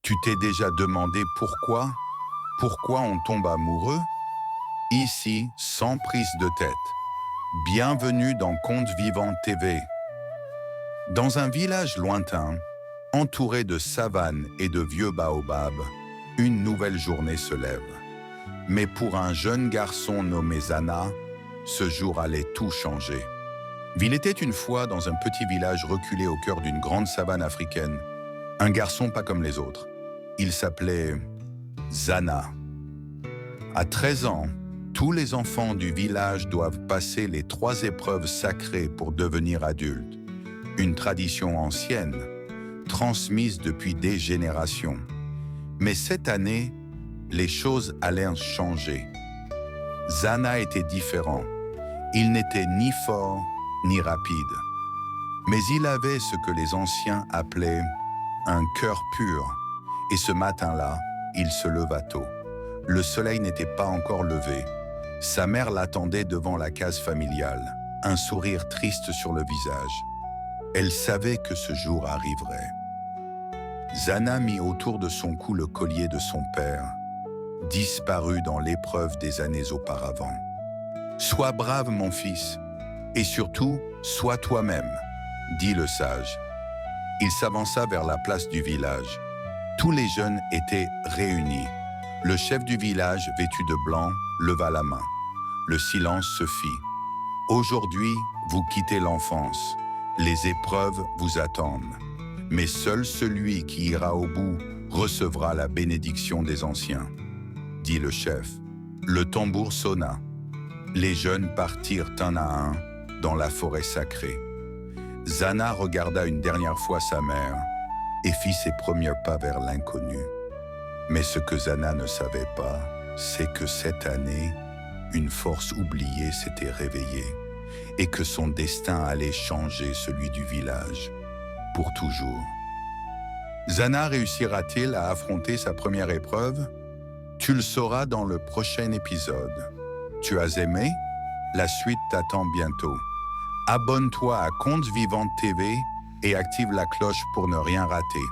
Tu t'es déjà demandé pourquoi? Pourquoi on tombe amoureux? Ici, sans prise de tête. Bienvenue dans Contes Vivants TV. Dans un village lointain, entouré de savanes et de vieux baobabs, une nouvelle journée se lève. Mais pour un jeune garçon nommé Zana, ce jour allait tout changer. Il était une fois dans un petit village reculé au cœur d'une grande savane africaine. Un garçon pas comme les autres. Il s'appelait Zana. À 13 ans, tous les enfants du village doivent passer les 3 épreuves sacrées pour devenir adultes. Une tradition ancienne, transmise depuis des générations. Mais cette année, les choses allaient changer. Zana était différent. Il n'était ni fort ni rapide. Mais il avait ce que les anciens appelaient un cœur pur. Et ce matin-là, il se leva tôt. Le soleil n'était pas encore levé. Sa mère l'attendait devant la case familiale, un sourire triste sur le visage. Elle savait que ce jour arriverait. Zana mit autour de son cou le collier de son père, disparu dans l'épreuve des années auparavant. « Sois brave, mon fils, et surtout, sois toi-même », dit le sage. Il s'avança vers la place du village. Tous les jeunes étaient réunis. Le chef du village, vêtu de blanc, leva la main. Le silence se fit. « Aujourd'hui, vous quittez l'enfance. Les épreuves vous attendent. Mais seul celui qui ira au bout recevra la bénédiction des anciens, » dit le chef. Le tambour sonna. Les jeunes partirent un à un dans la forêt sacrée. Zana regarda une dernière fois sa mère et fit ses premiers pas vers l'inconnu. Mais ce que Zana ne savait pas, c'est que cette année, une force oubliée s'était réveillée et que son destin allait changer celui du village, pour toujours. Zana réussira-t-il à affronter sa première épreuve? Tu le sauras dans le prochain épisode. Tu as aimé? La suite t'attend bientôt. Abonne-toi à Contes Vivants TV et active la cloche pour ne rien rater.